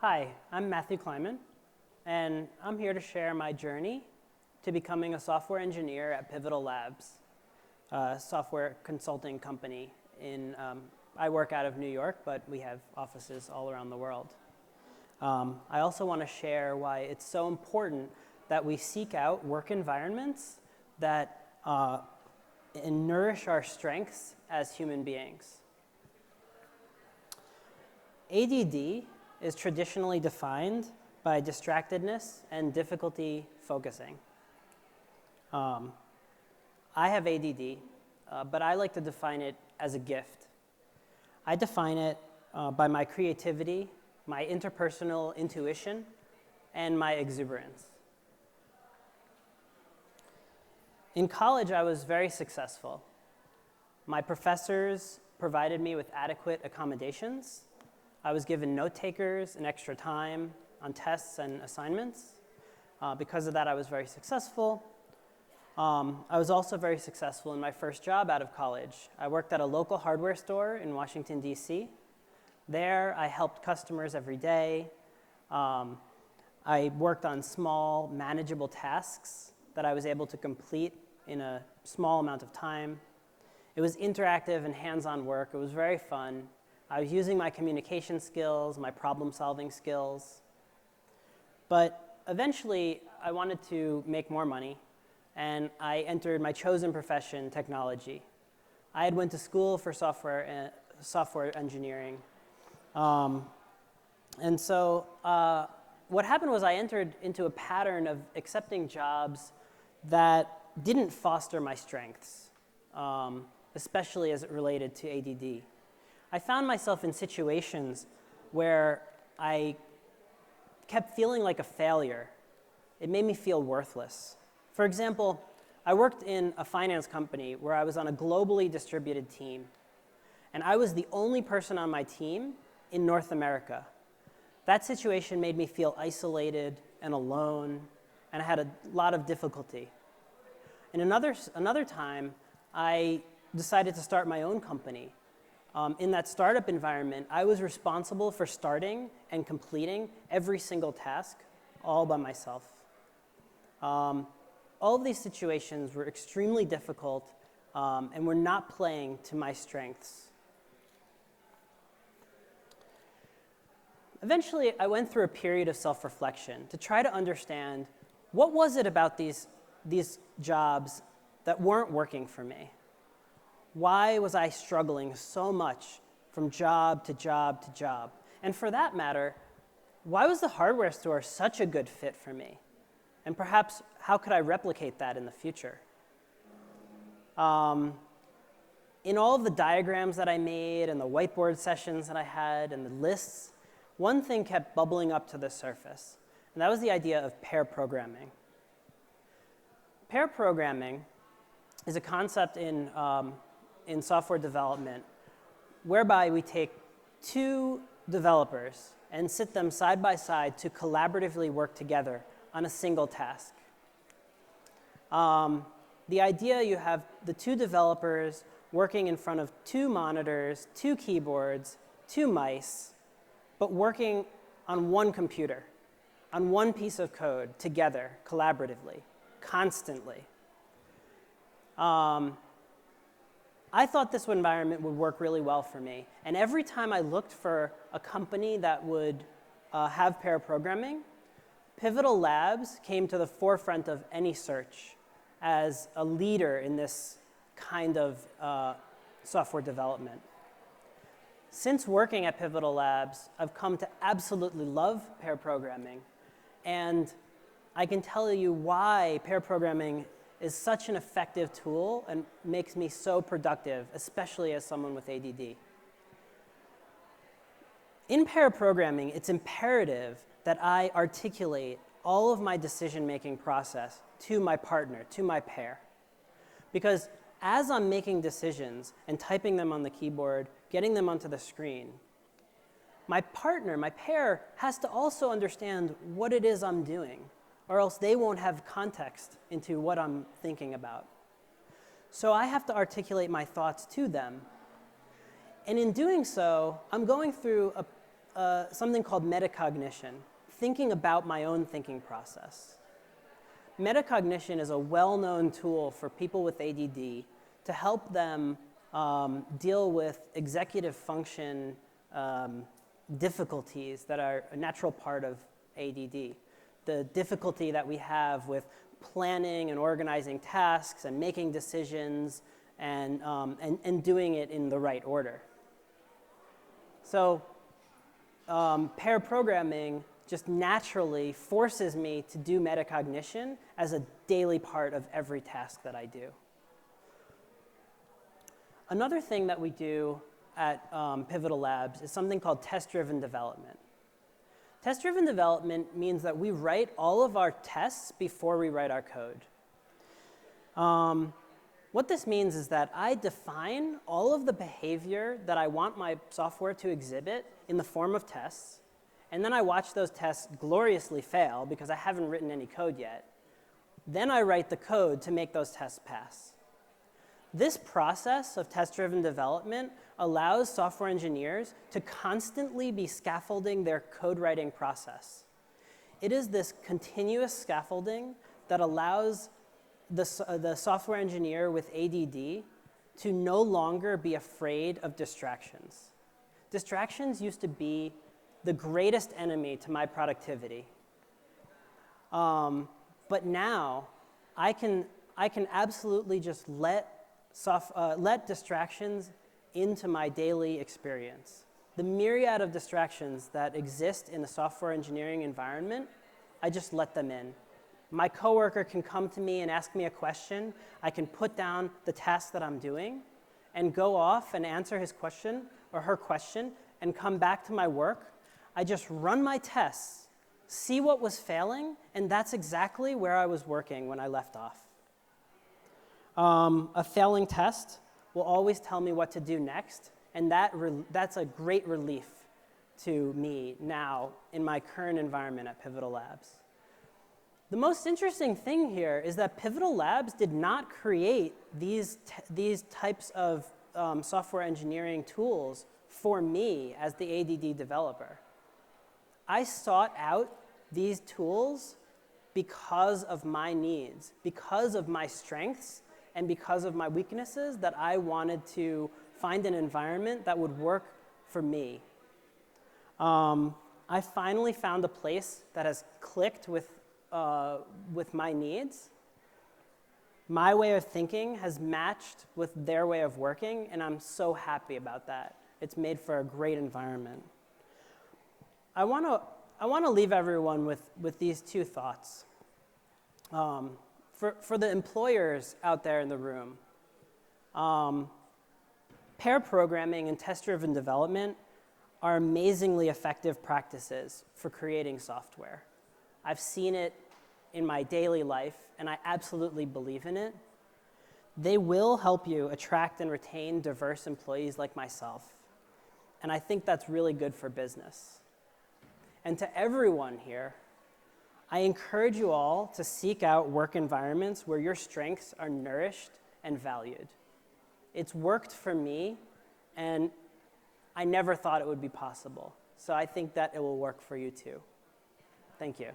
Hi, I'm Matthew Kleiman, and I'm here to share my journey to becoming a software engineer at Pivotal Labs, a software consulting company. I work out of New York, but we have offices all around the world. I also want to share why it's so important that we seek out work environments that nourish our strengths as human beings. ADD is traditionally defined by distractedness and difficulty focusing. I have ADD, but I like to define it as a gift. I define it by my creativity, my interpersonal intuition, and my exuberance. In college, I was very successful. My professors provided me with adequate accommodations. I was given note takers and extra time on tests and assignments. Because of that, I was very successful. I was also very successful in my first job out of college. I worked at a local hardware store in Washington, D.C. There, I helped customers every day. I worked on small, manageable tasks that I was able to complete in a small amount of time. It was interactive and hands-on work. It was very fun. I was using my communication skills, my problem-solving skills. But eventually, I wanted to make more money, and I entered my chosen profession, technology. I had went to school for software engineering. And so what happened was I entered into a pattern of accepting jobs that didn't foster my strengths, especially as it related to ADD. I found myself in situations where I kept feeling like a failure. It made me feel worthless. For example, I worked in a finance company where I was on a globally distributed team, and I was the only person on my team in North America. That situation made me feel isolated and alone, and I had a lot of difficulty. And another time, I decided to start my own company. In that startup environment, I was responsible for starting and completing every single task all by myself. All of these situations were extremely difficult and were not playing to my strengths. Eventually, I went through a period of self-reflection to try to understand what was it about these jobs that weren't working for me. Why was I struggling so much from job to job to job? And for that matter, why was the hardware store such a good fit for me? And perhaps, how could I replicate that in the future? In all of the diagrams that I made and the whiteboard sessions that I had and the lists, one thing kept bubbling up to the surface, and that was the idea of pair programming. Pair programming is a concept in software development whereby we take two developers and sit them side by side to collaboratively work together on a single task. The idea, you have the two developers working in front of two monitors, two keyboards, two mice, but working on one computer, on one piece of code together, collaboratively, constantly. I thought this environment would work really well for me. And every time I looked for a company that would have pair programming, Pivotal Labs came to the forefront of any search as a leader in this kind of software development. Since working at Pivotal Labs, I've come to absolutely love pair programming. And I can tell you why pair programming is such an effective tool and makes me so productive, especially as someone with ADD. In pair programming, it's imperative that I articulate all of my decision-making process to my partner, to my pair. Because as I'm making decisions and typing them on the keyboard, getting them onto the screen, my partner, my pair, has to also understand what it is I'm doing, or else they won't have context into what I'm thinking about. So I have to articulate my thoughts to them. And in doing so, I'm going through something called metacognition, thinking about my own thinking process. Metacognition is a well-known tool for people with ADD to help them deal with executive function difficulties that are a natural part of ADD. The difficulty that we have with planning and organizing tasks and making decisions and doing it in the right order. So pair programming just naturally forces me to do metacognition as a daily part of every task that I do. Another thing that we do at Pivotal Labs is something called test-driven development. Test-driven development means that we write all of our tests before we write our code. What this means is that I define all of the behavior that I want my software to exhibit in the form of tests, and then I watch those tests gloriously fail because I haven't written any code yet. Then I write the code to make those tests pass. This process of test-driven development allows software engineers to constantly be scaffolding their code writing process. It is this continuous scaffolding that allows the software engineer with ADD to no longer be afraid of distractions. Distractions used to be the greatest enemy to my productivity. But now I can absolutely just let distractions into my daily experience. The myriad of distractions that exist in a software engineering environment, I just let them in. My coworker can come to me and ask me a question. I can put down the task that I'm doing and go off and answer his question or her question and come back to my work. I just run my tests, see what was failing, and that's exactly where I was working when I left off. A failing test will always tell me what to do next, and that's a great relief to me now in my current environment at Pivotal Labs. The most interesting thing here is that Pivotal Labs did not create these types of software engineering tools for me as the ADD developer. I sought out these tools because of my needs, because of my strengths, and because of my weaknesses, that I wanted to find an environment that would work for me. I finally found a place that has clicked with my needs. My way of thinking has matched with their way of working, and I'm so happy about that. It's made for a great environment. I want to leave everyone with these two thoughts. For the employers out there in the room, pair programming and test-driven development are amazingly effective practices for creating software. I've seen it in my daily life, and I absolutely believe in it. They will help you attract and retain diverse employees like myself, and I think that's really good for business. And to everyone here, I encourage you all to seek out work environments where your strengths are nourished and valued. It's worked for me, and I never thought it would be possible. So I think that it will work for you too. Thank you.